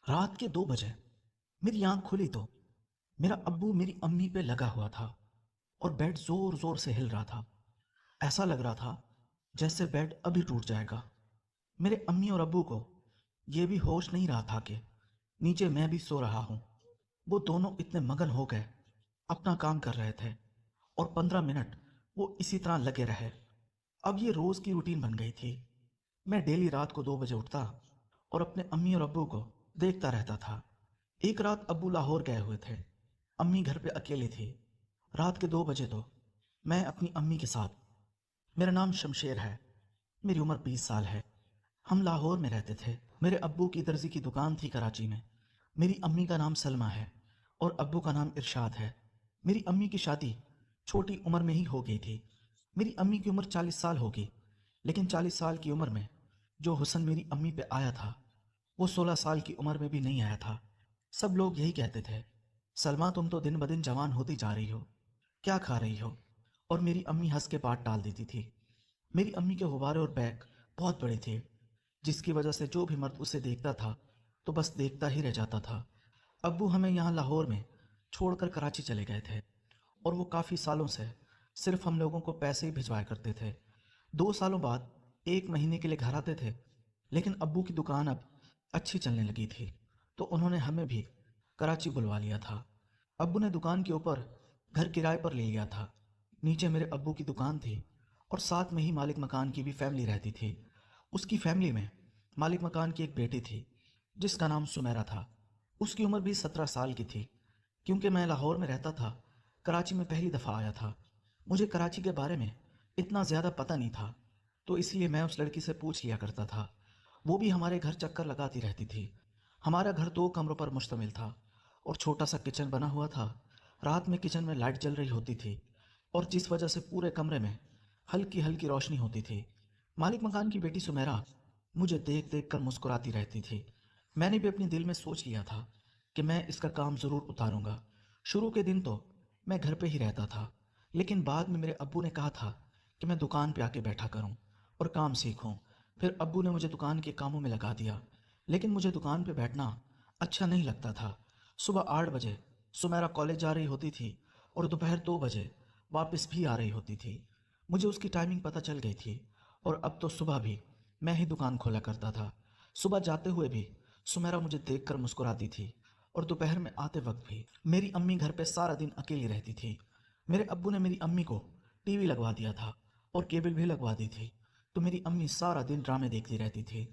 رات کے 2 بجے میری آنکھ کھلی تو میرا ابو میری امی پہ لگا ہوا تھا اور بیڈ زور زور سے ہل رہا تھا۔ ایسا لگ رہا تھا جیسے بیڈ ابھی ٹوٹ جائے گا۔ میرے امی اور ابو کو یہ بھی ہوش نہیں رہا تھا کہ نیچے میں بھی سو رہا ہوں۔ وہ دونوں اتنے مگن ہو گئے، اپنا کام کر رہے تھے، اور 15 منٹ وہ اسی طرح لگے رہے۔ اب یہ روز کی روٹین بن گئی تھی۔ میں ڈیلی رات کو 2 بجے اٹھتا اور اپنے امی اور ابو کو دیکھتا رہتا تھا۔ ایک رات ابو لاہور گئے ہوئے تھے، امی گھر پہ اکیلی تھی۔ رات کے 2 بجے تو میں اپنی امی کے ساتھ، میرا نام شمشیر ہے، میری عمر 20 سال ہے، ہم لاہور میں رہتے تھے۔ میرے ابو کی درزی کی دکان تھی کراچی میں۔ میری امی کا نام سلمہ ہے اور ابو کا نام ارشاد ہے۔ میری امی کی شادی چھوٹی عمر میں ہی ہو گئی تھی۔ میری امی کی عمر 40 سال ہوگی، لیکن 40 سال کی عمر میں جو حسن میری امی پہ آیا تھا وہ 16 سال کی عمر میں بھی نہیں آیا تھا۔ سب لوگ یہی کہتے تھے، سلمہ تم تو دن بدن جوان ہوتی جا رہی ہو، کیا کھا رہی ہو؟ اور میری امی ہنس کے بات ٹال دیتی تھی۔ میری امی کے غبارے اور بیک بہت بڑے تھے، جس کی وجہ سے جو بھی مرد اسے دیکھتا تھا تو بس دیکھتا ہی رہ جاتا تھا۔ ابو ہمیں یہاں لاہور میں چھوڑ کر کراچی چلے گئے تھے، اور وہ کافی سالوں سے صرف ہم لوگوں کو پیسے ہی بھجوایا کرتے تھے۔ 2 سالوں بعد 1 مہینے کے لیے گھر آتے تھے، لیکن ابو کی دکان اب اچھی چلنے لگی تھی تو انہوں نے ہمیں بھی کراچی بلوا لیا تھا۔ ابو نے دکان کے اوپر گھر کرائے پر لے لیا تھا۔ نیچے میرے ابو کی دکان تھی اور ساتھ میں ہی مالک مکان کی بھی فیملی رہتی تھی۔ اس کی فیملی میں مالک مکان کی ایک بیٹی تھی جس کا نام سمیرہ تھا۔ اس کی عمر بھی 17 سال کی تھی۔ کیونکہ میں لاہور میں رہتا تھا، کراچی میں پہلی دفعہ آیا تھا، مجھے کراچی کے بارے میں اتنا زیادہ پتہ نہیں تھا، تو اس لیے میں اس لڑکی سے پوچھ لیا کرتا تھا۔ وہ بھی ہمارے گھر چکر لگاتی رہتی تھی۔ ہمارا گھر 2 کمروں پر مشتمل تھا اور چھوٹا سا کچن بنا ہوا تھا۔ رات میں کچن میں لائٹ جل رہی ہوتی تھی اور جس وجہ سے پورے کمرے میں ہلکی ہلکی روشنی ہوتی تھی۔ مالک مکان کی بیٹی سمیرہ مجھے دیکھ دیکھ کر مسکراتی رہتی تھی۔ میں نے بھی اپنے دل میں سوچ لیا تھا کہ میں اس کا کام ضرور اتاروں گا۔ شروع کے دن تو میں گھر پہ ہی رہتا تھا، لیکن بعد میں میرے ابو نے کہا تھا کہ میں دکان پہ آ کے بیٹھا کروں اور کام سیکھوں۔ پھر ابو نے مجھے دکان کے کاموں میں لگا دیا، لیکن مجھے دکان پہ بیٹھنا اچھا نہیں لگتا تھا۔ صبح 8 بجے سمیرہ کالج جا رہی ہوتی تھی اور دوپہر 2 بجے واپس بھی آ رہی ہوتی تھی۔ مجھے اس کی ٹائمنگ پتہ چل گئی تھی، اور اب تو صبح بھی میں ہی دکان کھولا کرتا تھا۔ صبح جاتے ہوئے بھی سمیرہ مجھے دیکھ کر مسکراتی تھی، اور دوپہر میں آتے وقت بھی۔ میری امی گھر پہ سارا دن اکیلی رہتی تھی۔ میرے ابو نے میری امی کو ٹی وی لگوا دیا تھا اور کیبل بھی لگوا دی تھی، تو میری امی سارا دن ڈرامے دیکھتی رہتی تھی۔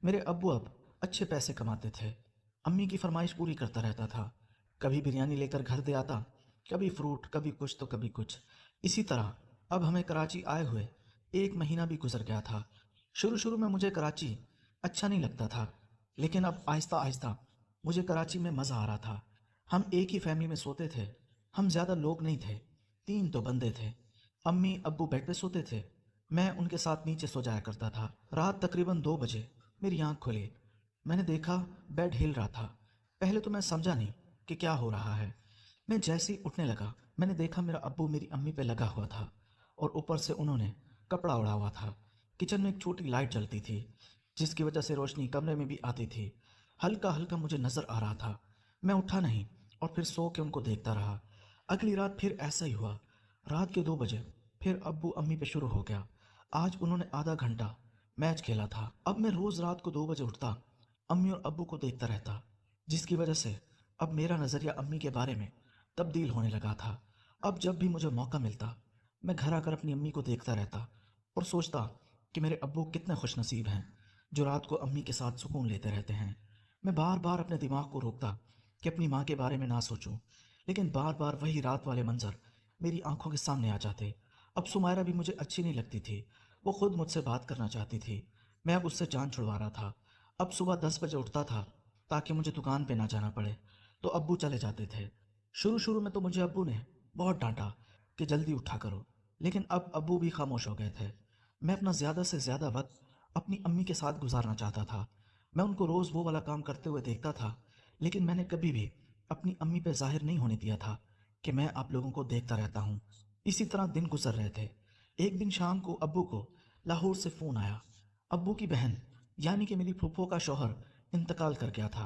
میرے ابو اب اچھے پیسے کماتے تھے۔ امی کی فرمائش پوری کرتا رہتا تھا، کبھی بریانی لے کر گھر دے آتا، کبھی فروٹ، کبھی کچھ تو کبھی کچھ۔ اسی طرح اب ہمیں کراچی آئے ہوئے 1 مہینہ بھی گزر گیا تھا۔ شروع میں مجھے کراچی اچھا نہیں لگتا تھا، لیکن اب آہستہ آہستہ مجھے کراچی میں مزہ آ رہا تھا۔ ہم ایک ہی فیملی میں سوتے تھے، ہم زیادہ لوگ نہیں تھے، 3 تو بندے تھے۔ امی ابو بیڈ پہ سوتے تھے، میں ان کے ساتھ نیچے سو جایا کرتا تھا۔ رات تقریباً 2 بجے میری آنکھ کھلی۔ میں نے دیکھا بیڈ ہل رہا تھا۔ پہلے تو میں سمجھا نہیں کہ کیا ہو رہا ہے۔ میں جیسے ہی اٹھنے لگا، میں نے دیکھا میرا ابو میری امی پہ لگا ہوا تھا اور اوپر سے انہوں نے کپڑا اڑا ہوا تھا۔ کچن میں ایک چھوٹی لائٹ جلتی تھی جس کی وجہ سے روشنی کمرے میں بھی آتی تھی۔ ہلکا ہلکا مجھے نظر آ رہا تھا۔ میں اٹھا نہیں اور پھر سو کے ان کو دیکھتا رہا۔ اگلی رات پھر ایسا ہی ہوا۔ رات کے 2 بجے پھر ابو امی پہ شروع ہو گیا۔ آج انہوں نے آدھا گھنٹہ میچ کھیلا تھا۔ اب میں روز رات کو 2 بجے اٹھتا، امی اور ابو کو دیکھتا رہتا، جس کی وجہ سے اب میرا نظریہ امی کے بارے میں تبدیل ہونے لگا تھا۔ اب جب بھی مجھے موقع ملتا میں گھر آ کر اپنی امی کو دیکھتا رہتا اور سوچتا کہ میرے ابو کتنے خوش نصیب ہیں جو رات کو امی کے ساتھ سکون لیتے رہتے ہیں۔ میں بار بار اپنے دماغ کو روکتا کہ اپنی ماں کے بارے میں نہ سوچوں، لیکن بار بار وہی رات والے منظر میری آنکھوں کے سامنے آ جاتے۔ اب سمیرہ بھی مجھے اچھی نہیں لگتی تھی، وہ خود مجھ سے بات کرنا چاہتی تھی، میں اب اس سے جان چھڑوا رہا تھا۔ اب صبح 10 بجے اٹھتا تھا تاکہ مجھے دکان پہ نہ جانا پڑے، تو ابو چلے جاتے تھے۔ شروع میں تو مجھے ابو نے بہت ڈانٹا کہ جلدی اٹھا کرو، لیکن اب ابو بھی خاموش ہو گئے تھے۔ میں اپنا زیادہ سے زیادہ وقت اپنی امی کے ساتھ گزارنا چاہتا تھا۔ میں ان کو روز وہ والا کام کرتے ہوئے دیکھتا تھا، لیکن میں نے کبھی بھی اپنی امی پہ ظاہر نہیں ہونے دیا تھا کہ میں آپ لوگوں کو دیکھتا رہتا ہوں۔ اسی طرح دن گزر رہے تھے۔ ایک دن شام کو ابو کو لاہور سے فون آیا۔ ابو کی بہن یعنی کہ میری پھوپھو کا شوہر انتقال کر گیا تھا۔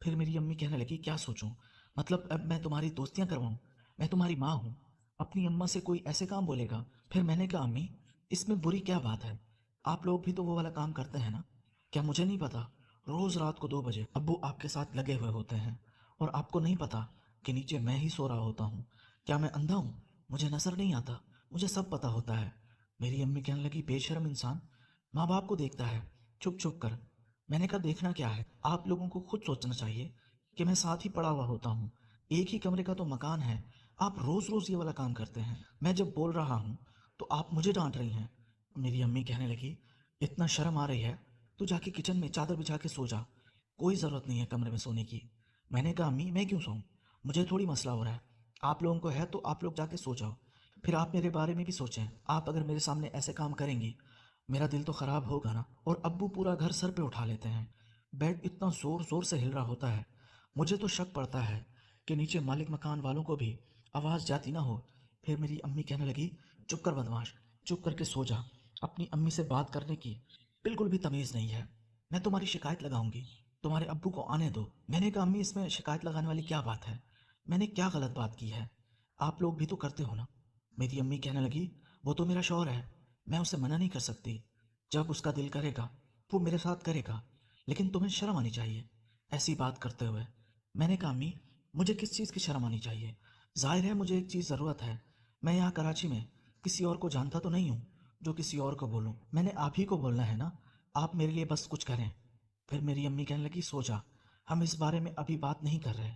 پھر میری امی کہنے لگی کیا سوچوں، مطلب اب میں تمہاری دوستیاں کرواؤں؟ میں تمہاری ماں ہوں، اپنی اماں سے کوئی ایسے کام بولے گا؟ پھر میں نے کہا امی اس میں بری کیا بات ہے، آپ لوگ بھی تو وہ والا کام کرتے ہیں نا، کیا مجھے نہیں پتا روز رات کو 2 بجے ابو آپ کے ساتھ لگے ہوئے ہوتے ہیں اور آپ کو نہیں پتا کہ نیچے میں ہی سو رہا ہوتا ہوں؟ کیا میں اندھا ہوں؟ مجھے نظر نہیں آتا؟ مجھے سب پتا ہوتا ہے۔ میری امی کہنے لگی بے شرم انسان، ماں باپ کو دیکھتا ہے چھپ چھپ کر۔ میں نے کہا دیکھنا کیا ہے، آپ لوگوں کو خود سوچنا چاہیے کہ میں ساتھ ہی پڑا ہوا ہوتا ہوں، ایک ہی کمرے کا تو مکان ہے، آپ روز روز یہ والا کام کرتے ہیں، میں جب بول رہا ہوں تو آپ مجھے ڈانٹ رہی ہیں۔ میری امی کہنے لگی اتنا شرم آ رہی ہے تو جا کے کچن میں چادر بچھا کے سو جا، کوئی ضرورت نہیں ہے کمرے میں سونے کی۔ میں نے کہا امی میں کیوں سوؤں، مجھے تھوڑی مسئلہ ہو رہا ہے، آپ لوگوں کو ہے تو آپ لوگ جا کے سو جاؤ۔ پھر آپ میرے بارے میں بھی سوچیں، آپ اگر میرے سامنے ایسے کام کریں گی میرا دل تو خراب ہوگا نا۔ اور ابو پورا گھر سر پہ اٹھا لیتے ہیں، بیڈ اتنا زور زور سے ہل رہا ہوتا ہے، مجھے تو شک پڑتا ہے کہ نیچے مالک مکان والوں کو بھی آواز جاتی نہ ہو۔ پھر میری امی کہنے لگی چپ کر بدماش، چپ کر کے سو جا، اپنی امی سے بات کرنے کی بالکل بھی تمیز نہیں ہے، میں تمہاری شکایت لگاؤں گی، تمہارے ابو کو آنے دو۔ میں نے کہا امی اس میں شکایت لگانے والی کیا بات ہے، میں نے کیا غلط بات کی ہے، آپ لوگ بھی تو کرتے ہو نا۔ میری امی کہنے لگی وہ تو میرا شوہر ہے، میں اسے منع نہیں کر سکتی، جب اس کا دل کرے گا وہ میرے ساتھ کرے گا، لیکن تمہیں شرم آنی چاہیے ایسی بات کرتے ہوئے۔ میں نے کہا امی مجھے کس چیز کی شرم آنی چاہیے، ظاہر ہے مجھے ایک چیز ضرورت ہے، میں یہاں کراچی میں کسی اور کو جانتا تو نہیں ہوں جو کسی اور کو بولوں، میں نے آپ ہی کو بولنا ہے نا، آپ میرے لیے بس کچھ کریں۔ پھر میری امی کہنے لگی سو جا، ہم اس بارے میں ابھی بات نہیں کر رہے۔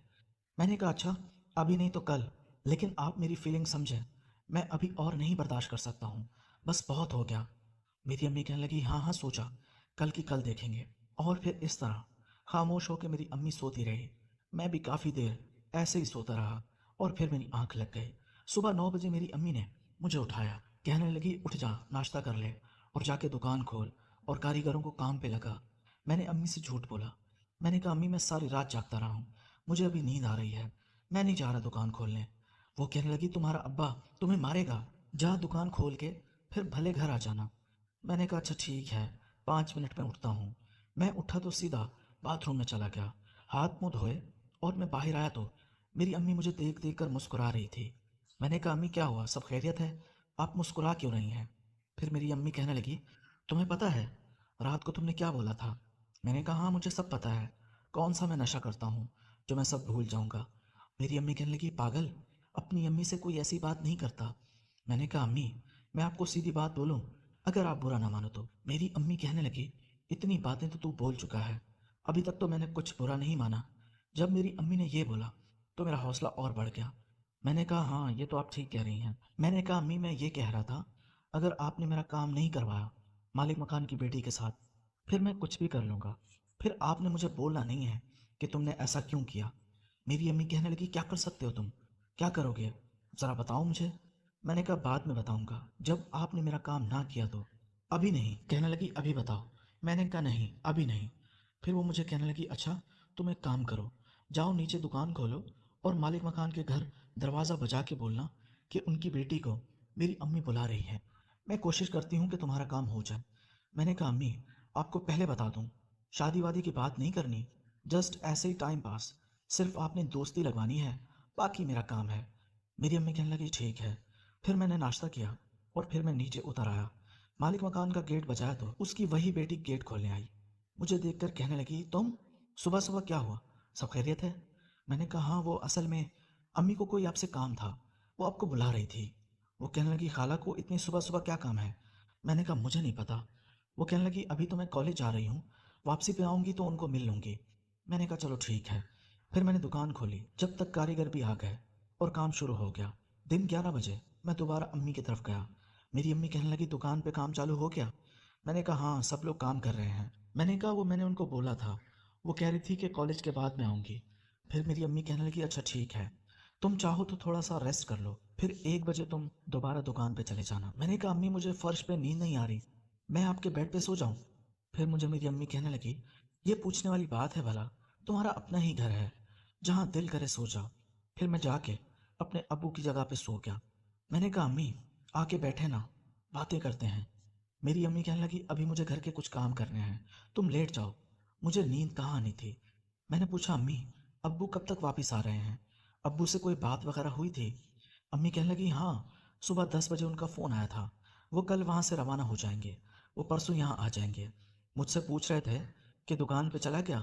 میں نے کہا اچھا ابھی نہیں تو کل، لیکن آپ میری فیلنگ سمجھیں، میں ابھی اور نہیں برداشت کر سکتا ہوں، بس بہت ہو گیا۔ میری امی کہنے لگی ہاں ہاں سوچا، کل کی کل دیکھیں گے۔ اور پھر اس طرح خاموش ہو کے میری امی سوتی رہی، میں بھی کافی دیر ایسے ہی سوتا رہا، اور پھر میری آنکھ لگ گئی۔ صبح 9 بجے میری امی نے مجھے اٹھایا، کہنے لگی اٹھ جا ناشتہ کر لے اور جا کے دکان کھول اور کاریگروں کو کام پہ لگا۔ میں نے امی سے جھوٹ بولا، میں نے کہا امی میں ساری رات جاگتا رہا ہوں، مجھے ابھی نیند آ رہی ہے، میں نہیں جا رہا دکان کھولنے۔ وہ کہنے لگی تمہارا ابا تمہیں مارے گا، جا دکان کھول کے پھر بھلے گھر آ جانا۔ میں نے کہا اچھا ٹھیک ہے 5 منٹ میں اٹھتا ہوں۔ میں اٹھا تو سیدھا باتھ روم میں چلا گیا، ہاتھ منہ دھوئے اور میں باہر آیا تو میری امی مجھے دیکھ دیکھ کر مسکرا رہی تھی۔ میں نے کہا امی کیا ہوا، سب خیریت ہے، آپ مسکرا کیوں رہی ہیں؟ پھر میری امی کہنے لگی تمہیں پتہ ہے رات کو تم نے کیا بولا تھا؟ میں نے کہا ہاں مجھے سب پتہ ہے، کون سا میں نشہ کرتا ہوں جو میں سب بھول جاؤں گا؟ میری امی کہنے لگی پاگل، اپنی امی سے کوئی ایسی بات نہیں کرتا۔ میں نے کہا امی میں آپ کو سیدھی بات بولوں، اگر آپ برا نہ مانو تو؟ میری امی کہنے لگی اتنی باتیں تو بول چکا ہے، ابھی تک تو میں نے کچھ برا نہیں مانا۔ جب میری امی نے یہ بولا تو میرا حوصلہ اور بڑھ گیا۔ میں نے کہا ہاں یہ تو آپ ٹھیک کہہ رہی ہیں۔ میں نے کہا امی میں یہ کہہ رہا تھا اگر آپ نے میرا کام نہیں کروایا مالک مکان کی بیٹی کے ساتھ پھر میں کچھ بھی کر لوں گا، پھر آپ نے مجھے بولنا نہیں ہے کہ تم نے ایسا کیوں کیا۔ میری امی کہنے لگی کیا کر سکتے ہو تم، کیا کرو گے ذرا بتاؤ مجھے؟ میں نے کہا بعد میں بتاؤں گا جب آپ نے میرا کام نہ کیا تو۔ ابھی نہیں، کہنے لگی ابھی بتاؤ۔ میں نے کہا نہیں ابھی نہیں۔ پھر وہ مجھے کہنے لگی اچھا تم ایک کام کرو، جاؤ نیچے دکان کھولو اور مالک مکان کے گھر دروازہ بجا کے بولنا کہ ان کی بیٹی کو میری امی بلا رہی ہے، میں کوشش کرتی ہوں کہ تمہارا کام ہو جائے۔ میں نے کہا امی آپ کو پہلے بتا دوں شادی وادی کی بات نہیں کرنی، جسٹ ایسے ہی ٹائم پاس، صرف آپ نے دوستی لگوانی ہے، باقی میرا کام ہے۔ میری امی کہنے لگی ٹھیک ہے۔ پھر میں نے ناشتہ کیا اور پھر میں نیچے اتر آیا، مالک مکان کا گیٹ بجایا تو اس کی وہی بیٹی گیٹ کھولنے آئی، مجھے دیکھ کر کہنے لگی تم صبح صبح کیا ہوا، سب خیریت ہے؟ میں نے کہا ہاں وہ اصل میں امی کو کوئی آپ سے کام تھا، وہ آپ کو بلا رہی تھی۔ وہ کہنے لگی خالہ کو اتنی صبح صبح کیا کام ہے؟ میں نے کہا مجھے نہیں پتا۔ وہ کہنے لگی ابھی تو میں کالج جا رہی ہوں، واپسی پہ آؤں گی تو ان کو مل لوں گی۔ میں نے کہا چلو ٹھیک ہے۔ پھر میں نے دکان کھولی جب تک کاریگر بھی آ گئے اور کام شروع ہو گیا۔ دن 11 بجے میں دوبارہ امی کی طرف گیا، میری امی کہنے لگی دکان پہ کام چالو ہو گیا؟ میں نے کہا ہاں سب لوگ کام کر رہے ہیں۔ میں نے کہا وہ میں نے ان کو بولا تھا، وہ کہہ رہی تھی کہ کالج کے بعد میں آؤں گی۔ پھر میری امی کہنے لگی اچھا ٹھیک ہے، تم چاہو تو تھوڑا سا ریسٹ کر لو، پھر 1 بجے تم دوبارہ دکان پہ چلے جانا۔ میں نے کہا امی مجھے فرش پہ نیند نہیں آ رہی، میں آپ کے بیڈ پہ سو جاؤں؟ پھر مجھے میری امی کہنے لگی یہ پوچھنے والی بات ہے بھلا، تمہارا اپنا ہی گھر ہے، جہاں دل کرے سو جاؤ۔ پھر میں جا کے اپنے ابو کی جگہ پہ سو گیا۔ میں نے کہا امی آ کے بیٹھے نا، باتیں کرتے ہیں۔ میری امی کہنے لگی ابھی مجھے گھر کے کچھ کام کرنے ہیں، تم لیٹ جاؤ۔ مجھے نیند کہاں آنی تھی، میں نے پوچھا امی ابو کب تک واپس آ رہے ہیں؟ ابو سے کوئی بات وغیرہ ہوئی تھی؟ امی کہنے لگی ہاں، صبح 10 بجے ان کا فون آیا تھا، وہ کل وہاں سے روانہ ہو جائیں گے، وہ پرسوں یہاں آ جائیں گے۔ مجھ سے پوچھ رہے تھے کہ دکان پہ چلا گیا،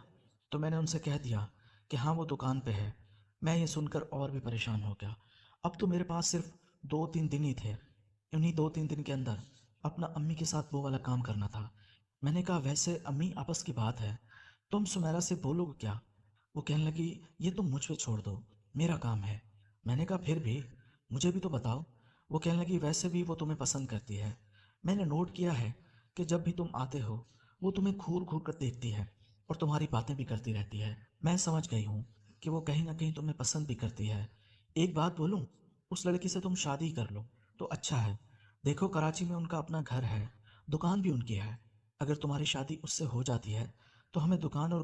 تو میں نے ان سے کہہ دیا کہ ہاں وہ دکان پہ ہے۔ میں یہ سن کر اور بھی پریشان ہو گیا۔ اب تو میرے پاس صرف 2-3 دن ہی تھے، انہی 2-3 دن کے اندر اپنا امی کے ساتھ وہ والا کام کرنا تھا۔ میں نے کہا ویسے امی آپس کی بات ہے، تم سمیرا سے بولو گے کیا؟ وہ کہنے لگی یہ تم مجھ پہ چھوڑ دو، میرا کام ہے۔ میں نے کہا پھر بھی مجھے بھی تو بتاؤ۔ وہ کہنے لگی ویسے بھی وہ تمہیں پسند کرتی ہے، میں نے نوٹ کیا ہے کہ جب بھی تم آتے ہو وہ تمہیں گھور گھور کر دیکھتی ہے اور تمہاری باتیں بھی کرتی رہتی ہے۔ میں سمجھ گئی ہوں کہ وہ کہیں نہ کہیں تمہیں پسند بھی کرتی ہے۔ ایک بات بولوں، اس لڑکی سے تم شادی کر لو تو اچھا ہے۔ دیکھو کراچی میں ان کا اپنا گھر ہے، دکان بھی ان کی ہے۔ اگر تمہاری شادی اس سے ہو جاتی ہے تو ہمیں دکان اور